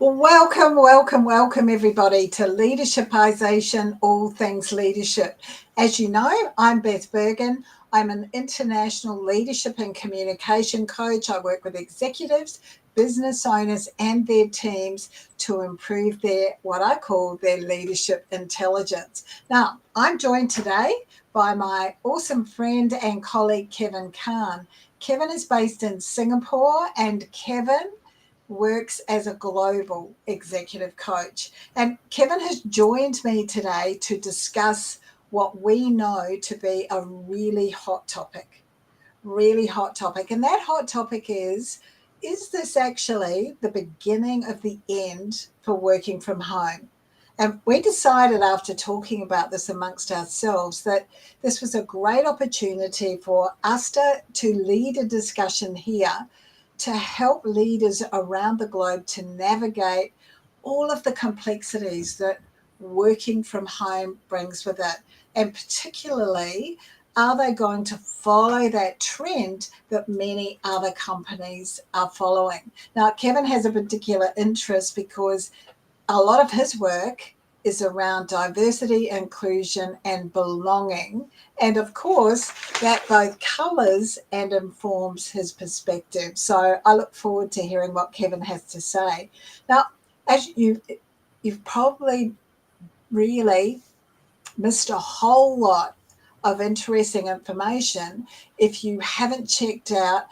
Well, welcome, everybody to Leadershipisation, all things leadership. As you know, I'm Beth Bergen. I'm an international leadership and communication coach. I work with executives, business owners, and their teams to improve what I call their leadership intelligence. Now, I'm joined today by my awesome friend and colleague, Kevin Khan. Kevin is based in Singapore, and Kevin works as a global executive coach. And Kevin has joined me today to discuss what we know to be a really hot topic. Really hot topic. And that hot topic is this actually the beginning of the end for working from home? And we decided after talking about this amongst ourselves that this was a great opportunity for us to lead a discussion here to help leaders around the globe to navigate all of the complexities that working from home brings with it. And particularly, are they going to follow that trend that many other companies are following? Now, Kevin has a particular interest because a lot of his work is around diversity, inclusion, and belonging. And of course, that both colours and informs his perspective. So I look forward to hearing what Kevin has to say. Now, as you've probably really missed a whole lot of interesting information if you haven't checked out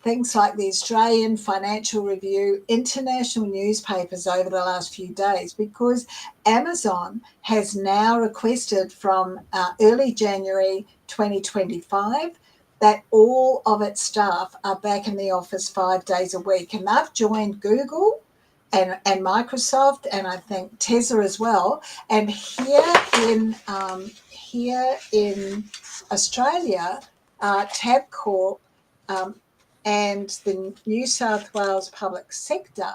things like the Australian Financial Review, international newspapers over the last few days, because Amazon has now requested from early January 2025 that all of its staff are back in the office 5 days a week. And they've joined Google and Microsoft, and I think Tesla as well. And here in Australia, Tabcorp and the New South Wales public sector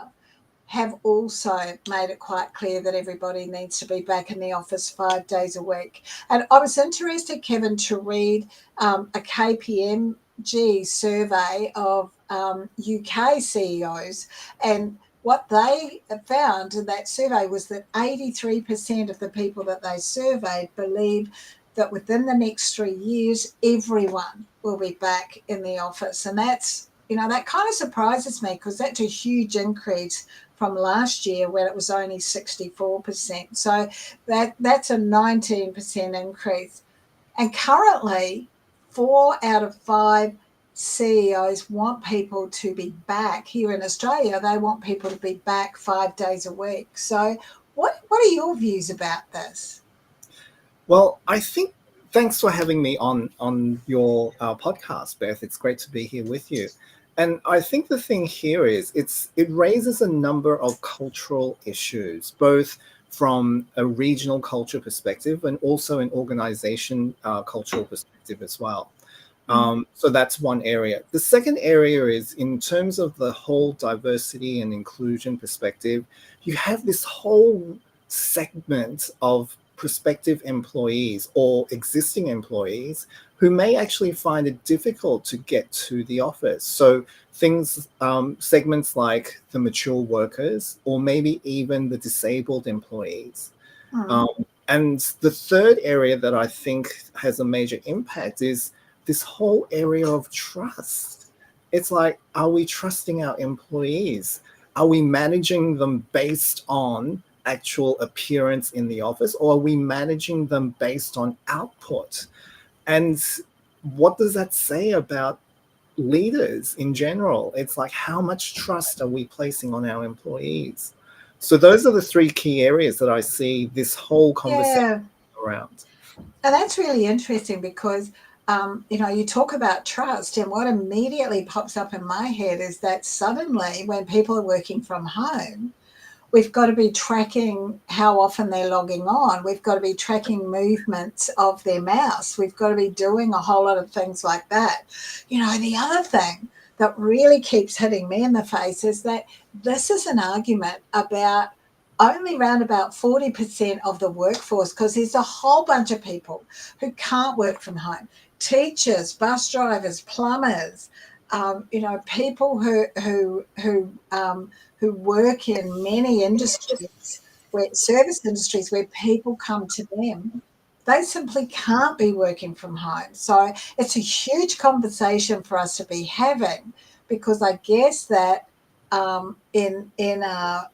have also made it quite clear that everybody needs to be back in the office 5 days a week. And I was interested, Kevin, to read a KPMG survey of UK CEOs, and what they found in that survey was that 83% of the people that they surveyed believe that within the next 3 years, everyone will be back in the office. And that kind of surprises me because that's a huge increase from last year when it was only 64%. So that's a 19% increase. And currently, 4 out of 5 CEOs want people to be back here in Australia. They want people to be back 5 days a week. So what are your views about this? Well, I think thanks for having me on your podcast, Beth. It's great to be here with you. And I think the thing here is it raises a number of cultural issues, both from a regional culture perspective and also an organization cultural perspective as well. So that's one area. The second area is in terms of the whole diversity and inclusion perspective, you have this whole segment of prospective employees or existing employees who may actually find it difficult to get to the office. So things, segments like the mature workers or maybe even the disabled employees. And the third area that I think has a major impact is this whole area of trust. It's like, are we trusting our employees? Are we managing them based on actual appearance in the office, or are we managing them based on output? And what does that say about leaders in general? It's like, how much trust are we placing on our employees? So those are the three key areas that I see this whole conversation around. And that's really interesting because, you talk about trust, and what immediately pops up in my head is that suddenly when people are working from home, we've got to be tracking how often they're logging on. We've got to be tracking movements of their mouse. We've got to be doing a whole lot of things like that. The other thing that really keeps hitting me in the face is that this is an argument about only around about 40% of the workforce, because there's a whole bunch of people who can't work from home. Teachers, bus drivers, plumbers, people who work in many industries, service industries, where people come to them, they simply can't be working from home. So it's a huge conversation for us to be having, because I guess that in a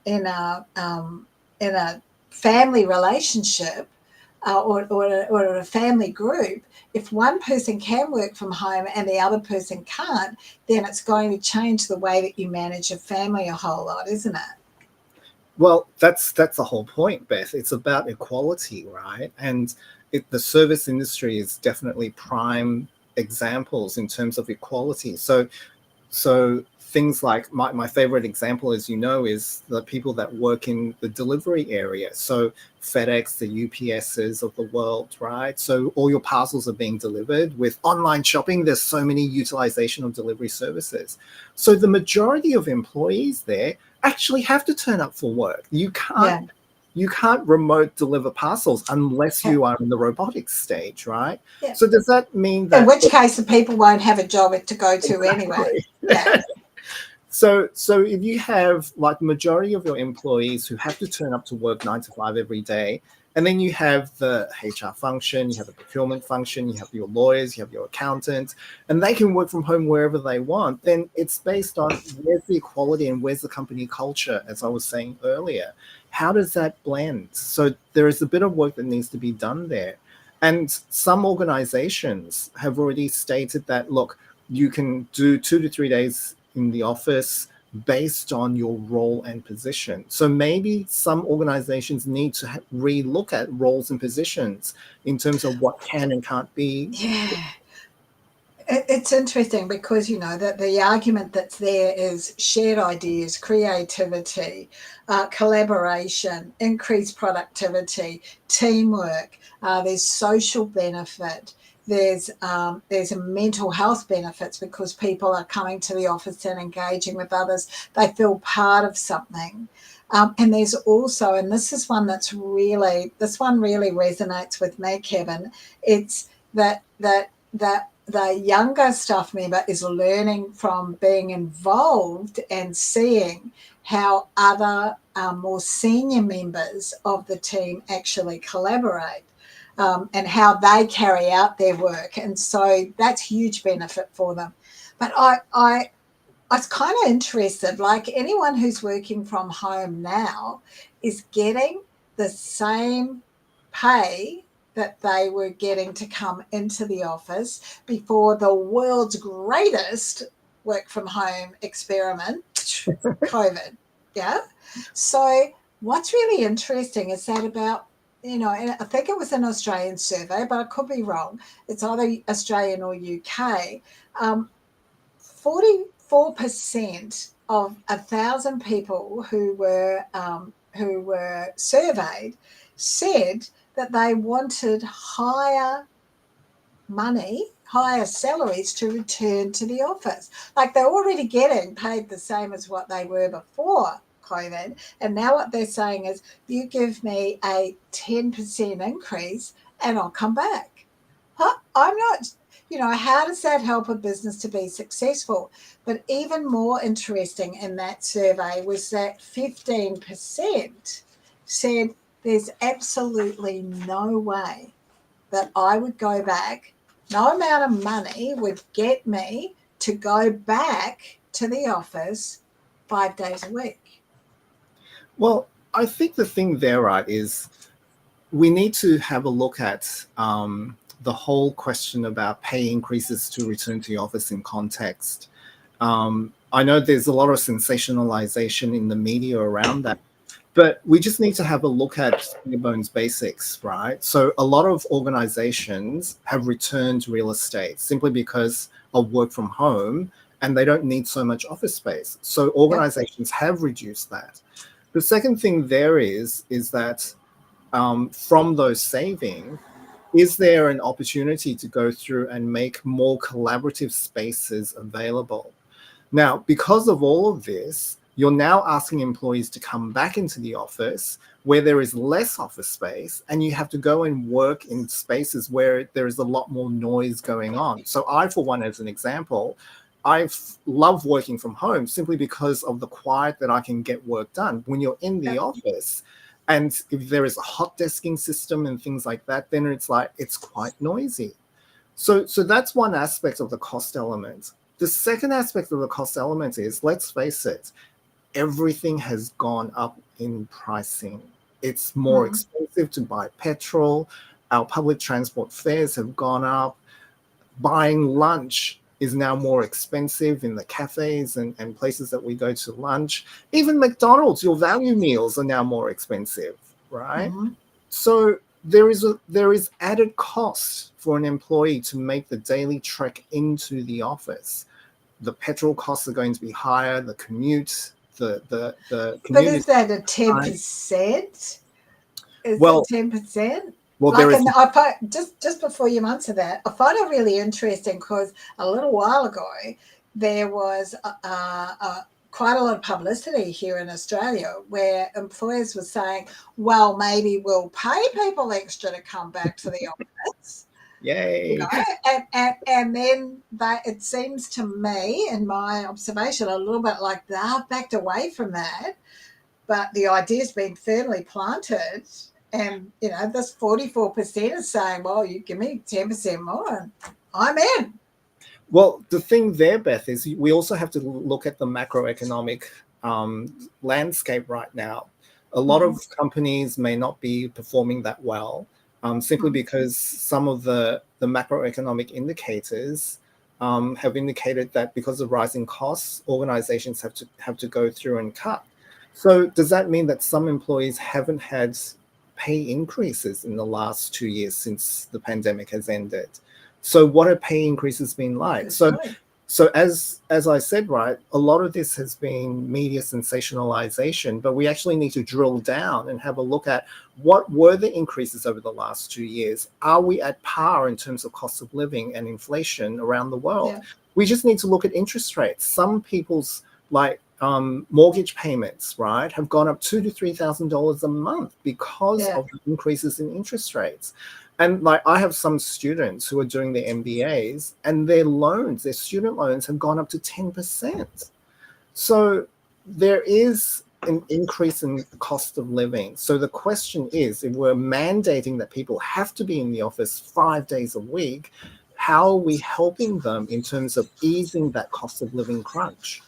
family relationship, or a family group, if one person can work from home and the other person can't, then it's going to change the way that you manage a family a whole lot, isn't it? Well, that's the whole point, Beth. It's about equality, right? And the service industry is definitely prime examples in terms of equality. So things like my favorite example, as you know, is the people that work in the delivery area. So FedEx, the UPSs of the world, right? So all your parcels are being delivered. With online shopping, there's so many utilization of delivery services. So the majority of employees there actually have to turn up for work. You can't remote deliver parcels unless you are in the robotics stage, right? Yeah. So does that mean that, in which case the people won't have a job to go to anyway? Yeah. So if you have like the majority of your employees who have to turn up to work 9 to 5 every day, and then you have the HR function, you have the procurement function, you have your lawyers, you have your accountants, and they can work from home wherever they want, then it's based on where's the equality and where's the company culture, as I was saying earlier. How does that blend? So there is a bit of work that needs to be done there. And some organizations have already stated that, look, you can do 2 to 3 days in the office based on your role and position. So maybe some organizations need to re-look at roles and positions in terms of what can and can't be. Yeah. It's interesting because, that the argument that's there is shared ideas, creativity, collaboration, increased productivity, teamwork. There's social benefit. There's a mental health benefits because people are coming to the office and engaging with others. They feel part of something. And there's also, and this one really resonates with me, Kevin. It's that the younger staff member is learning from being involved and seeing how other more senior members of the team actually collaborate, and how they carry out their work. And so that's huge benefit for them. But I was kind of interested, like anyone who's working from home now is getting the same pay that they were getting to come into the office before the world's greatest work from home experiment, COVID. Yeah. So what's really interesting is that about, and I think it was an Australian survey, but I could be wrong. It's either Australian or UK. 44% of 1,000 people who were surveyed said that they wanted higher money, higher salaries to return to the office. Like they're already getting paid the same as what they were before COVID. And now what they're saying is, you give me a 10% increase and I'll come back. I'm not, how does that help a business to be successful? But even more interesting in that survey was that 15% said there's absolutely no way that I would go back. No amount of money would get me to go back to the office 5 days a week. Well, I think the thing there, right, is we need to have a look at the whole question about pay increases to return to the office in context. I know there's a lot of sensationalization in the media around that, but we just need to have a look at bare bones basics, right? So a lot of organizations have returned real estate simply because of work from home, and they don't need so much office space. So organizations have reduced that. The second thing there is that from those savings, is there an opportunity to go through and make more collaborative spaces available? Now, because of all of this, you're now asking employees to come back into the office where there is less office space, and you have to go and work in spaces where there is a lot more noise going on. So I, for one, as an example, love working from home simply because of the quiet that I can get work done. When you're in the office, and if there is a hot desking system and things like that, then it's quite noisy. So that's one aspect of the cost element. The second aspect of the cost element is, let's face it, everything has gone up in pricing. It's more expensive to buy petrol. Our public transport fares have gone up. Buying lunch is now more expensive in the cafes and places that we go to lunch. Even McDonald's, your value meals are now more expensive, right? So there is added cost for an employee to make the daily trek into the office. The petrol costs are going to be higher, the commute, the But is community. that a 10%? Is Well, it 10%? well, Like, there is. and I find, just before you answer that, I find it really interesting because a little while ago there was quite a lot of publicity here in Australia where employers were saying, well, maybe we'll pay people extra to come back to the office. Yay. You know, and then it seems to me, in my observation, a little bit like they've backed away from that, but the idea's been firmly planted. And, you know, this 44% is saying, well, you give me 10% more and I'm in. Well, the thing there, Beth, is we also have to look at the macroeconomic landscape right now. A lot of companies may not be performing that well, simply because some of the macroeconomic indicators have indicated that because of rising costs, organizations have to go through and cut. So does that mean that some employees haven't had pay increases in the last 2 years since the pandemic has ended? So what have pay increases been like? So as I said, right, a lot of this has been media sensationalization, but we actually need to drill down and have a look at what were the increases over the last 2 years. Are we at par in terms of cost of living and inflation around the world? Yeah. We just need to look at interest rates. Some people's mortgage payments, right, have gone up $2,000 to $3,000 a month because of the increases in interest rates. And like, I have some students who are doing their MBAs and their student loans have gone up to 10%. So there is an increase in the cost of living. So the question is, if we're mandating that people have to be in the office 5 days a week, how are we helping them in terms of easing that cost of living crunch?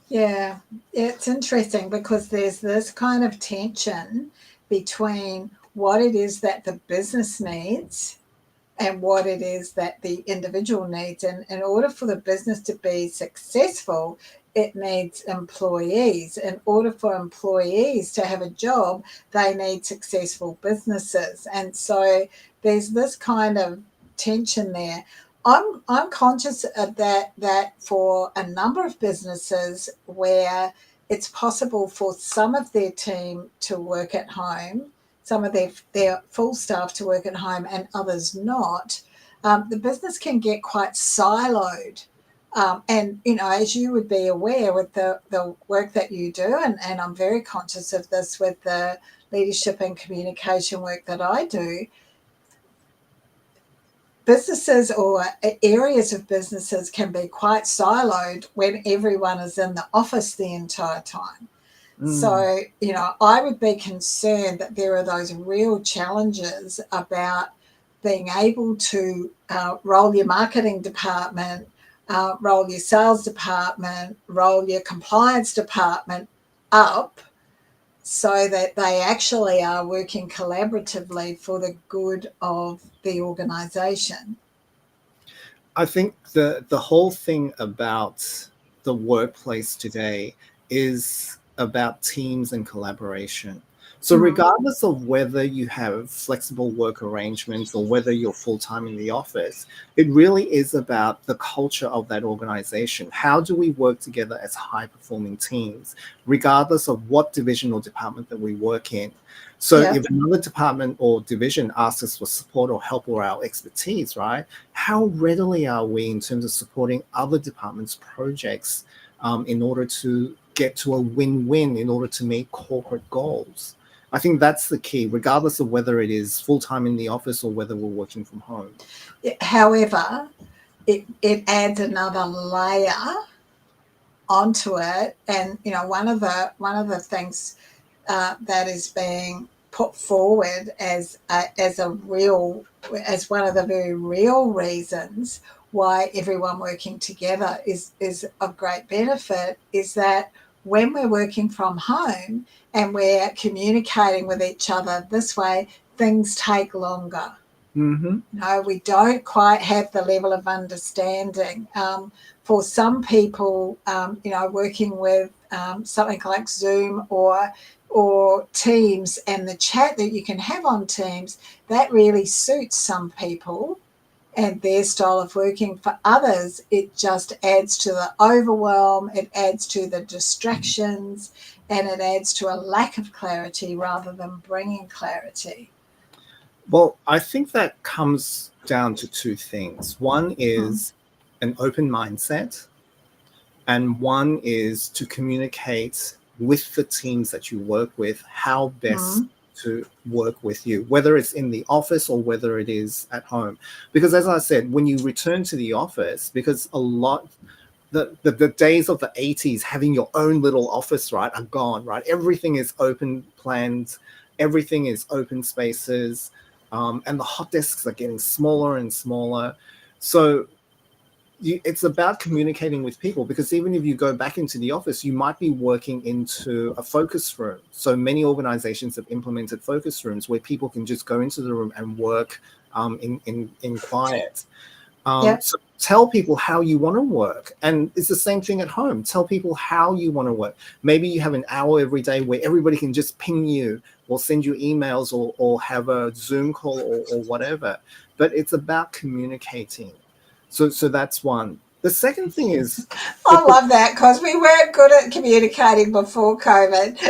Yeah, it's interesting because there's this kind of tension between what it is that the business needs and what it is that the individual needs. And in order for the business to be successful, it needs employees. In order for employees to have a job, they need successful businesses. And so there's this kind of tension there. I'm conscious of that for a number of businesses where it's possible for some of their team to work at home, some of their full staff to work at home and others not, the business can get quite siloed. And, you know, as you would be aware with the work that you do, and I'm very conscious of this with the leadership and communication work that I do, businesses or areas of businesses can be quite siloed when everyone is in the office the entire time. So, you know, I would be concerned that there are those real challenges about being able to roll your marketing department, roll your sales department, roll your compliance department up so that they actually are working collaboratively for the good of the organisation. I think the whole thing about the workplace today is about teams and collaboration. So regardless of whether you have flexible work arrangements or whether you're full-time in the office, it really is about the culture of that organization. How do we work together as high-performing teams, regardless of what division or department that we work in? So if another department or division asks us for support or help or our expertise, right, how readily are we in terms of supporting other departments' projects in order to get to a win-win, in order to meet corporate goals? I think that's the key, regardless of whether it is full-time in the office or whether we're working from home. However, it adds another layer onto it. And one of the things that is being put forward as one of the very real reasons why everyone working together is of great benefit is that when we're working from home and we're communicating with each other this way, things take longer. Mm-hmm. No, we don't quite have the level of understanding. For some people, working with something like Zoom or Teams and the chat that you can have on Teams, that really suits some people and their style of working. For others, it just adds to the overwhelm, it adds to the distractions, and it adds to a lack of clarity rather than bringing clarity. Well, I think that comes down to two things. One is an open mindset, and one is to communicate with the teams that you work with how best to work with you, whether it's in the office or whether it is at home. Because as I said, when you return to the office, because a lot the days of the 80s having your own little office, right, are gone, right? Everything is open planned, everything is open spaces, and the hot desks are getting smaller and smaller. So it's about communicating with people, because even if you go back into the office, you might be working into a focus room. So many organizations have implemented focus rooms where people can just go into the room and work in quiet. So tell people how you want to work. And it's the same thing at home. Tell people how you want to work. Maybe you have an hour every day where everybody can just ping you or send you emails or have a Zoom call or whatever. But it's about communicating. So that's one. The second thing is... I love that, because we weren't good at communicating before COVID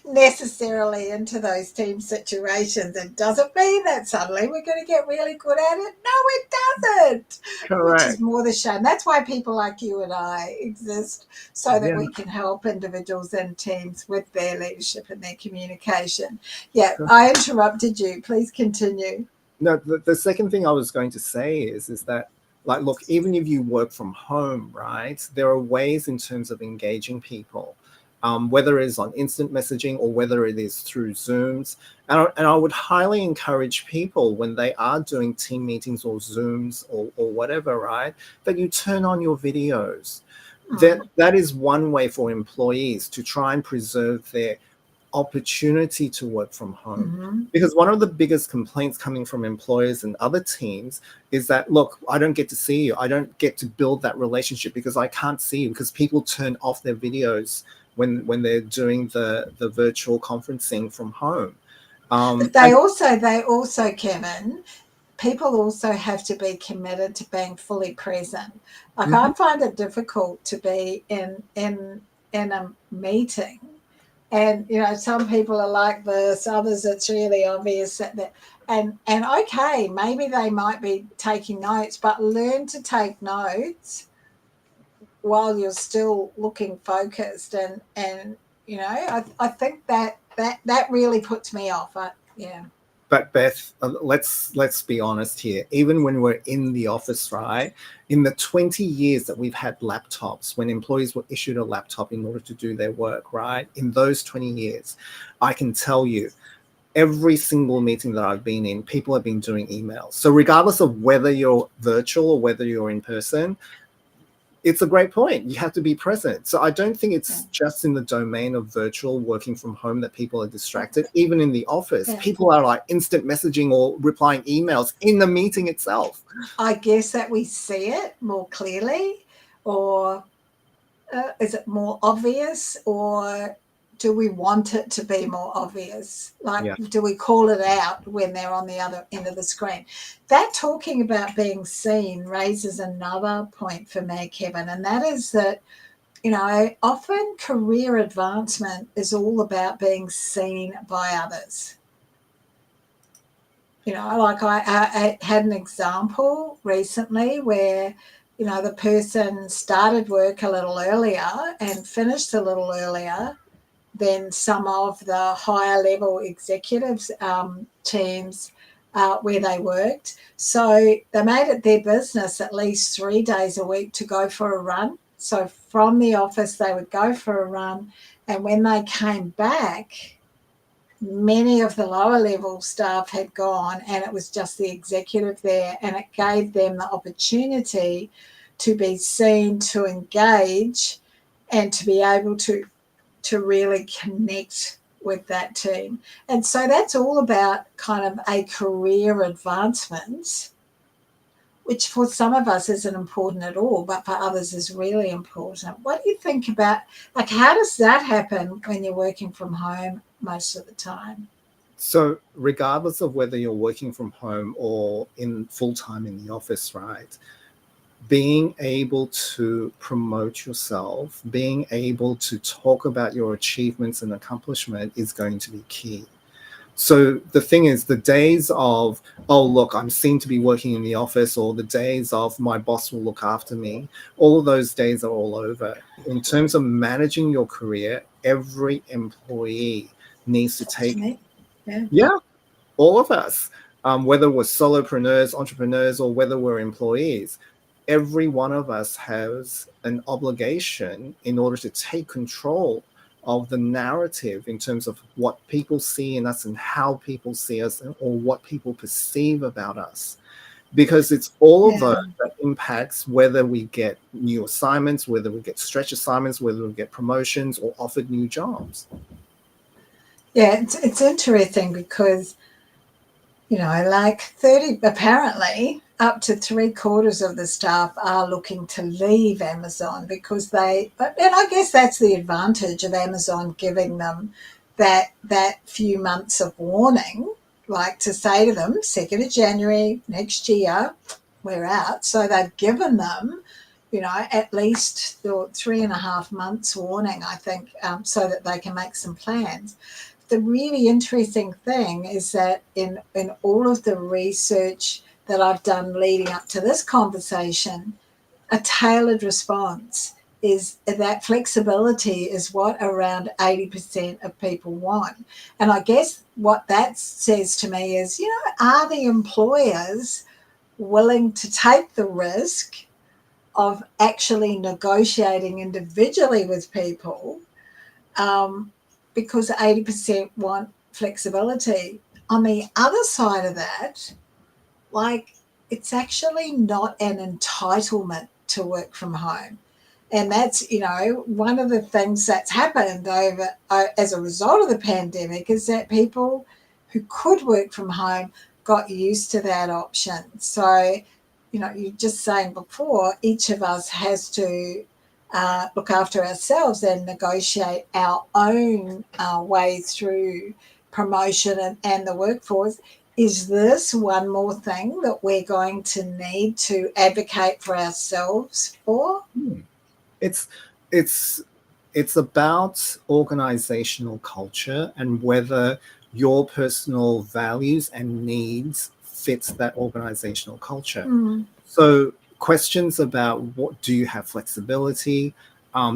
necessarily into those team situations. It doesn't mean that suddenly we're going to get really good at it. No, it doesn't. Correct. Which is more the shame. That's why people like you and I exist, so that we can help individuals and teams with their leadership and their communication. Yeah, I interrupted you. Please continue. No, the second thing I was going to say is that, like, look, even if you work from home, right, there are ways in terms of engaging people, whether it is on instant messaging or whether it is through Zooms. And I would highly encourage people, when they are doing team meetings or Zooms or whatever, right, that you turn on your videos. That is one way for employees to try and preserve their opportunity to work from home. Because one of the biggest complaints coming from employers and other teams is that, look, I don't get to see you. I don't get to build that relationship because I can't see you, because people turn off their videos when they're doing the virtual conferencing from home. They also, Kevin, people also have to be committed to being fully present. Like, I find it difficult to be in a meeting, and some people are like this, others it's really obvious that and okay, maybe they might be taking notes, but learn to take notes while you're still looking focused. And I think that really puts me off. Yeah. But Beth, let's be honest here. Even when we're in the office, right, in the 20 years that we've had laptops, when employees were issued a laptop in order to do their work, right, in those 20 years, I can tell you, every single meeting that I've been in, people have been doing emails. So regardless of whether you're virtual or whether you're in person, it's a great point. You have to be present. So I don't think it's just in the domain of virtual working from home that people are distracted. Even in the office, people are like instant messaging or replying emails in the meeting itself. I guess that we see it more clearly, or is it more obvious, or do we want it to be more obvious? Like, do we call it out when they're on the other end of the screen? That, talking about being seen, raises another point for me, Kevin, and that is that, often career advancement is all about being seen by others. Like, I had an example recently where, the person started work a little earlier and finished a little earlier than some of the higher level executives teams where they worked. So they made it their business at least 3 days a week to go for a run. So from the office, they would go for a run. And when they came back, many of the lower level staff had gone and it was just the executive there, and it gave them the opportunity to be seen, to engage, and to be able to really connect with that team. And so that's all about kind of a career advancement, which for some of us isn't important at all, but for others is really important. What do you think about, like, how does that happen when you're working from home most of the time? So regardless of whether you're working from home or in full-time in the office, right, being able to promote yourself, being able to talk about your achievements and accomplishment is going to be key. So the thing is, the days of, oh, look, I'm seen to be working in the office, or the days of my boss will look after me, all of those days are all over. In terms of managing your career, every employee needs to take, yeah, all of us, whether we're solopreneurs, entrepreneurs, or whether we're employees, every one of us has an obligation in order to take control of the narrative in terms of what people see in us and how people see us, or what people perceive about us. Because it's all of those that impacts whether we get new assignments, whether we get stretch assignments, whether we get promotions or offered new jobs. Yeah, it's interesting because, you know, like 30, apparently up to 3/4 of the staff are looking to leave Amazon because and I guess that's the advantage of Amazon giving them that few months of warning, like to say to them, 2nd of January next year, we're out. So they've given them, you know, at least the 3.5 months warning, I think, so that they can make some plans. The really interesting thing is that in all of the research that I've done leading up to this conversation, a tailored response is that flexibility is what around 80% of people want. And I guess what that says to me is, you know, are the employers willing to take the risk of actually negotiating individually with people, because 80% want flexibility? On the other side of that, like, it's actually not an entitlement to work from home. And that's, you know, one of the things that's happened as a result of the pandemic is that people who could work from home got used to that option. So, you know, you're just saying before, each of us has to look after ourselves and negotiate our own way through promotion and the workforce. Is this one more thing that we're going to need to advocate for ourselves for? It's about organizational culture and whether your personal values and needs fits that organizational culture. So questions about what do you have flexibility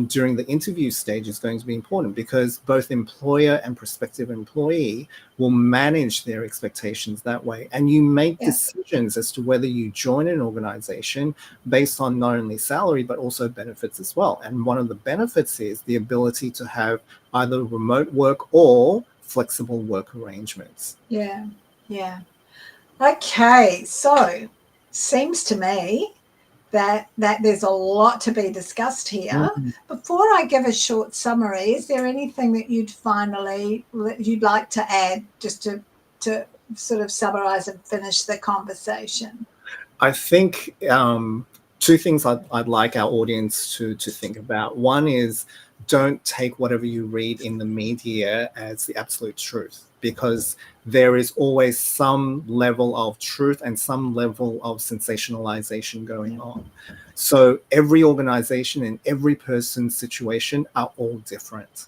during the interview stage is going to be important, because both employer and prospective employee will manage their expectations that way. And you make decisions as to whether you join an organization based on not only salary, but also benefits as well. And one of the benefits is the ability to have either remote work or flexible work arrangements. Yeah. Okay, so seems to me that there's a lot to be discussed here. Before I give a short summary, is there anything that you'd like to add, just to sort of summarize and finish the conversation? I think two things I'd like our audience to think about. One is, don't take whatever you read in the media as the absolute truth, because there is always some level of truth and some level of sensationalization going on. So every organization and every person's situation are all different.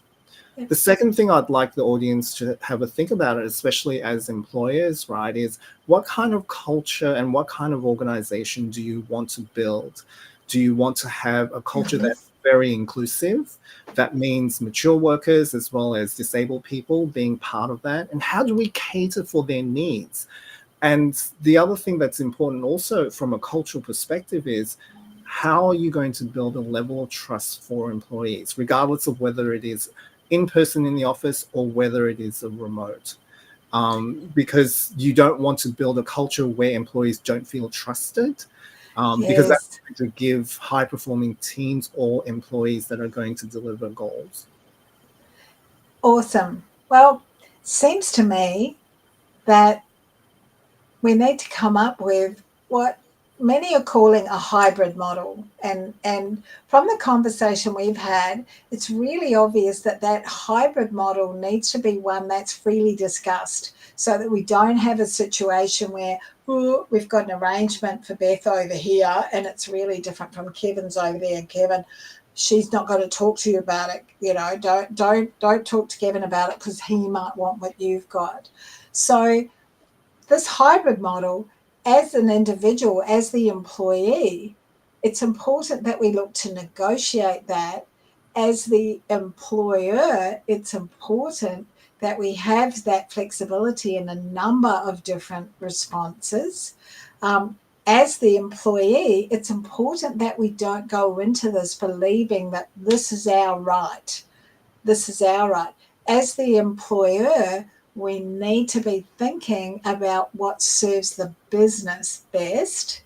The second thing I'd like the audience to have a think about it, especially as employers, right, is what kind of culture and what kind of organization do you want to build? Do you want to have a culture that's very inclusive? That means mature workers as well as disabled people being part of that. And how do we cater for their needs? And the other thing that's important also from a cultural perspective is how are you going to build a level of trust for employees, regardless of whether it is in person in the office or whether it is a remote. Because you don't want to build a culture where employees don't feel trusted, because that's Yes. going to give high-performing teams or employees that are going to deliver goals. Awesome. Well, seems to me that we need to come up with what many are calling a hybrid model. And from the conversation we've had, it's really obvious that that hybrid model needs to be one that's freely discussed so that we don't have a situation where, oh, we've got an arrangement for Beth over here and it's really different from Kevin's over there. And Kevin, she's not going to talk to you about it. You know, don't talk to Kevin about it because he might want what you've got. So this hybrid model, as an individual, as the employee, it's important that we look to negotiate that. As the employer, it's important that we have that flexibility in a number of different responses. As the employee, it's important that we don't go into this believing that this is our right. This is our right. As the employer, we need to be thinking about what serves the business best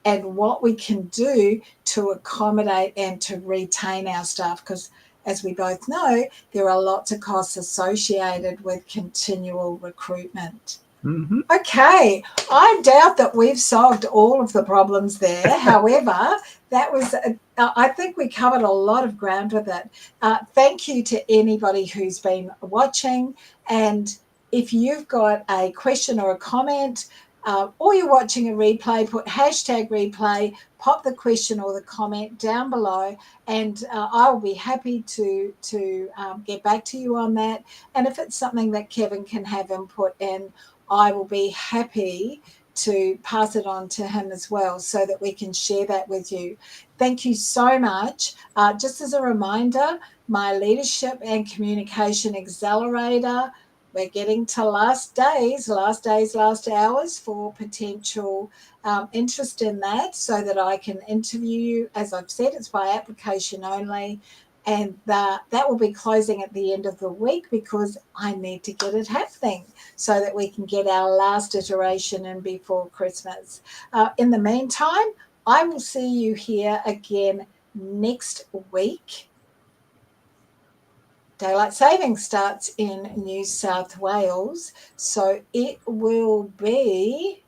and what we can do to accommodate and to retain our staff. Because as we both know, there are lots of costs associated with continual recruitment. Mm-hmm. Okay, I doubt that we've solved all of the problems there. However, that was, I think we covered a lot of ground with it. Thank you to anybody who's been watching. And if you've got a question or a comment, or you're watching a replay, put hashtag replay, pop the question or the comment down below, and I will be happy to get back to you on that. And if it's something that Kevin can have input in, I will be happy to pass it on to him as well so that we can share that with you. Thank you so much. Just as a reminder, my Leadership and Communication Accelerator, we're getting to last hours for potential interest in that so that I can interview you. As I've said, it's by application only. And that will be closing at the end of the week because I need to get it happening so that we can get our last iteration in before Christmas. In the meantime, I will see you here again next week. Daylight saving starts in New South Wales, so it will be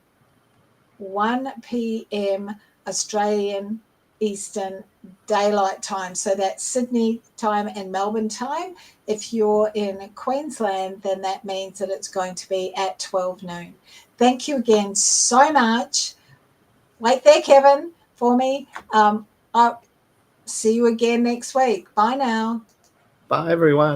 1 p.m. Australian Eastern Daylight Time. So that's Sydney time and Melbourne time. If you're in Queensland, then that means that it's going to be at 12 noon. Thank you again so much. Wait there, Kevin, for me. I'll see you again next week. Bye now. Bye, everyone.